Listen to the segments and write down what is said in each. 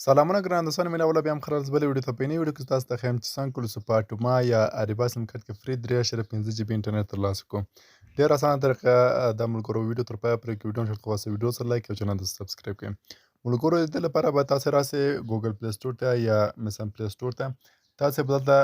سلامونه ګران دوستان مینه ولا بیا هم خلاص بلې ویډیو ته په یوې ویډیو کې تاسو ته ښیم چې څنګه کولو سو په اټوما یا اریبا سیم کارت کې فري 3.5 جی بي انټرنیټ ترلاسه کړو. ډېر اسانه طریقه د ملګرو ویډیو تر پایه پرې کړئ. ویډیو ښه خلاصه ویډیو سره لایک او چینل ته سبسکرایب کړئ. ملګرو د دې لپاره به تاسو راسئ ګوګل پلی سټور ته یا مثلا پلی سټور ته. تاسو به دلته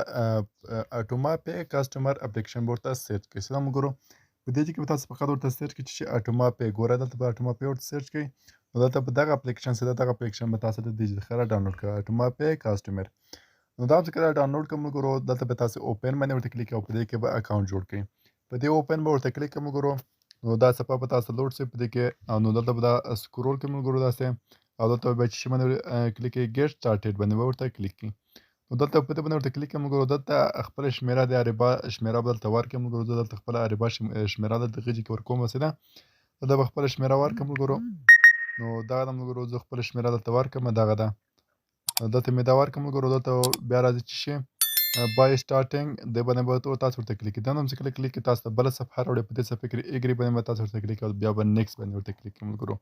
اټوما پی کسټمر اپلیکیشن به ورته سرچ کړئ. سلام ملګرو په دې کې به تاسو فقط ورته سرچ کړئ چې اټوما پی. ګوره دلته به اټوما پی ورته سرچ کړئ. نو دلته په دغه اپلیکیشن سره دغه اپلیکیشن به تاسو ته د ذخیره ډاونلوډ کړئ اټوما پی کسټمر. نو دا چې کله ډاونلوډ کړئ ملګرو دلته به تاسو اوپن باندې ورته کلیک او په دې کې به اکاونټ جوړ کړئ. په دې اوپن به ورته کلیک کړئ ملګرو. نو دا صفحه به تاسو لوډ شي په دې کې. نو دلته به دا سکرول کړئ ملګرو داسې او دلته به چې باندې کلیک کړئ ګیټ سټارټډ باندې به ورته کلیک کړئ. نو دلته په دې باندې ورته کلیک کړئ ملګرو. دلته خپله شمیره د اریبا شمیره به دلته ورکړئ ملګرو. زه دلته خپله اریبا شمیره دلته غېږې کې ورکوم هسې ده. دلته به خپله شمیره ورکړم ملګرو. نو دغه ده ملګرو زه خپله شمیره دلته ورکړم دغه ده. دلته مې دا ورکړم ملګرو. دلته بیا راځي چې شي بای سټارټینګ دې باندې به تاسو ورته کلیک کړئ. دا هم چې کله کلیک کړئ تاسو ته بله صفحه راوړي. په دې صفحه کې ایګري باندې به تاسو ورته کلیک کړئ. بیا به نیکسټ باندې ورته کلیک کړئ ملګرو.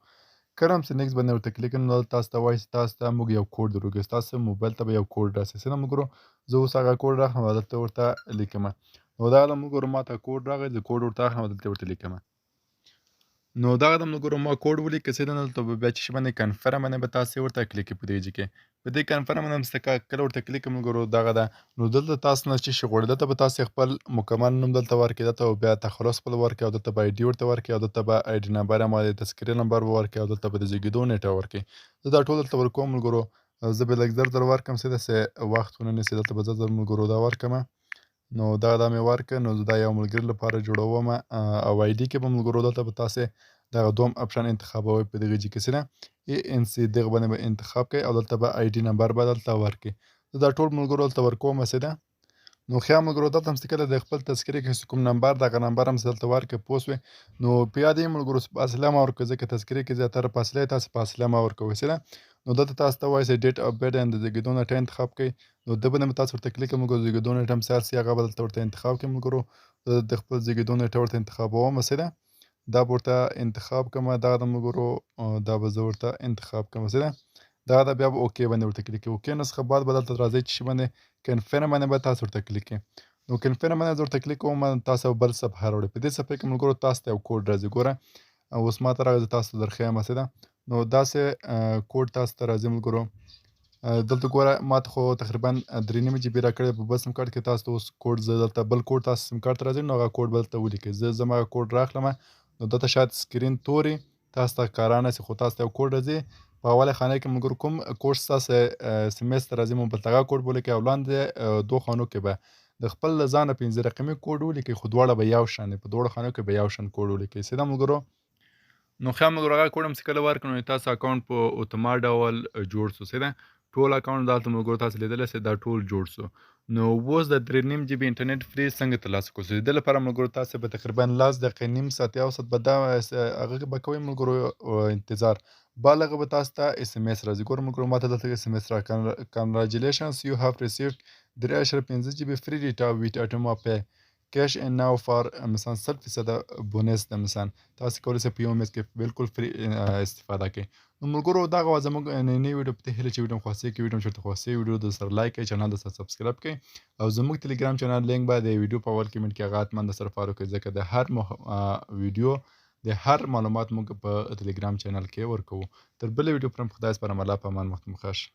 کله هم چې نیکسټ باندې ورته کلیک کړئ نو تاسو ته وایي چې تاسو ته موږ یو کوډ درکوو. ستاسو موبایل ته به یو کوډ راسي څه ده ملګرو. زه اوس هغه کوډ راخلم او دلته ورته لیکم. نو دغه ده ملګرو ما ته کوډ راغی. زه کوډ ورته اخلم او دلته ورته لیکم. نو دغه ده ملګرو ما کوډ ولیکه څه ده دلته به بیا چې باندې کنفرم باندې به تاسې ورته کلیک کړئ. په دې کې په دې کنفرم باندې هم کله ورته کلیک کړئ ملګرو دغه ده. نو دلته تاسو نه چې شي غواړئ دلته به تاسې خپل مکمل نوم دلته ورکړئ. دلته بیا تخلص خپل ورکړئ او دلته به آی ډي ورته ورکړئ او دلته به آی ډي نمبر یا د تذکرې نمبر به ورکړئ او دلته به د زیږېدو نیټه ورکړئ. زه دا ټول دلته ورکوم ملګرو. زه به لږ زر ورکړم څه ده وخت ونه نیسي. دلته به زر ملګرو دا ورکړم. نو دا مې ورکړ. نو زه دا یو ملګري لپاره جوړوم او آی ډي کې به ملګرو دلته به تاسې دغه دوم اپشن انتخابوئ په دغه کې څه ده ای ان سی دغه باندې به انتخاب کړئ او دلته به آی ډي نمبر به دلته ورکړئ. زه دا ټول ملګرو دلته ورکوم څه ده. نو خیا ملګرو دلته هم چې کله د خپل تذکرې کې کوم نمبر دغه نمبر هم دلته ورکړئ پوه شوې. نو په یاد یې ملګرو فاصله مه ورکوئ ځکه تذکرې کې زیاتره فاصله یې تاسې فاصله مه ورکوئ څه ده. نو دلته تاسو ته وایي چې ډیټ اف برډ د زیږېدو نیټه انتخاب کړئ. نو د باندې به تاسو ورته کلیک کړئ ملګرو. زیږېدو نیټه هم څه هغه به دلته ورته انتخاب کړئ ملګرو. د خپل زیږېدو نیټه ورته انتخابوم څه ده. دا به ورته انتخاب کړم دغه ده ملګرو. دا به زه ورته انتخاب کړم څه ده. دغه ده بیا به اوکې باندې ورته کلیک کړئ. اوکې نه څخه بعد به دلته راځئ چې باندې کنفرم باندې به تاسو ورته کلیک کړئ. نو کنفرم باندې زه ورته کلیک کوم تاسو بل صفحه راوړئ. په دې صفحه کې ملګرو تاسو ته یو کوډ راځي. ګوره اوس ما ته راغی زه تاسو ته درښیم څه ده. نو داسې کوډ تاسو ته راځي ملګرو. دلته ګوره ما ته خو تقریبا 3.5 جی بي راکړی په بل سیم کارت کې. تاسو ته اوس کوډ زه دلته بل کوډ تاسو سیم کارت ته راځي نو هغه کوډ به دلته ولیکئ. زه زما کوډ راخلم. نو دلته شاید سکرین توري تاسو ته ښکاره نه شي خو تاسو ته یو کوډ راځي. په اوله خانه کې ملګرو کوم کوډ ستاسو اس ام اس ته راځي موبایل ته هغه کوډ به ولیکئ او لاندې دوو خانو کې به د خپل له ځانه 15 رقمي کوډ ولیکئ خو دواړه به یو شان په دواړو خانو کې به یو شان کوډ ولیکئ څه ده ملګرو. نو ښه ملګرو هغه کوډ هم چې کله ورکړو نو تاسو اکاونټ په اتوما ډول جوړ سو څه ده. ټول اکاونټ دلته ملګرو تاسو لیدلی سئ دا ټول جوړ سو. نو اوس د 3.5 جی بي انټرنیټ فري څنګه ترلاسه کړو. د دې لپاره ملګرو تاسو به تقریبا 10 دقیقې نیم ساعت یو ساعت به دا هغه به کوئ ملګرو انتظار. بالغه به تاسو ته اس ام اس راځي. ګوره ملګرو ما ته دلته اس ام اس را کنګراجولیشنز یو هاف ریسیوډ 3.5 جی بي فري ډیټا ویت اټوما پی کیش ان ناو فار مثلا 100% بونس ده مثلا تاسو کولی شئ په یو میاشت کې بالکل فری استفاده کړئ. نو ملګرو دغه وه زموږ نننۍ ویډیو په دې هیله چې ویډیو مو خوښ کړي. ویډیو مو چېرته خوښ ویډیو د سره لایک کړئ چینل د سره سبسکرایب کړئ او زموږ ټلیګرام چینل لینک به د ویډیو په اول کمنټ کې هغه حتما د سره فالو کړئ ځکه د هر ویډیو د هر معلومات موږ په ټلیګرام چینل کې ورکوو. تر بلې ویډیو پرم خدای سپارم الله په امان وخت مو ښه شه.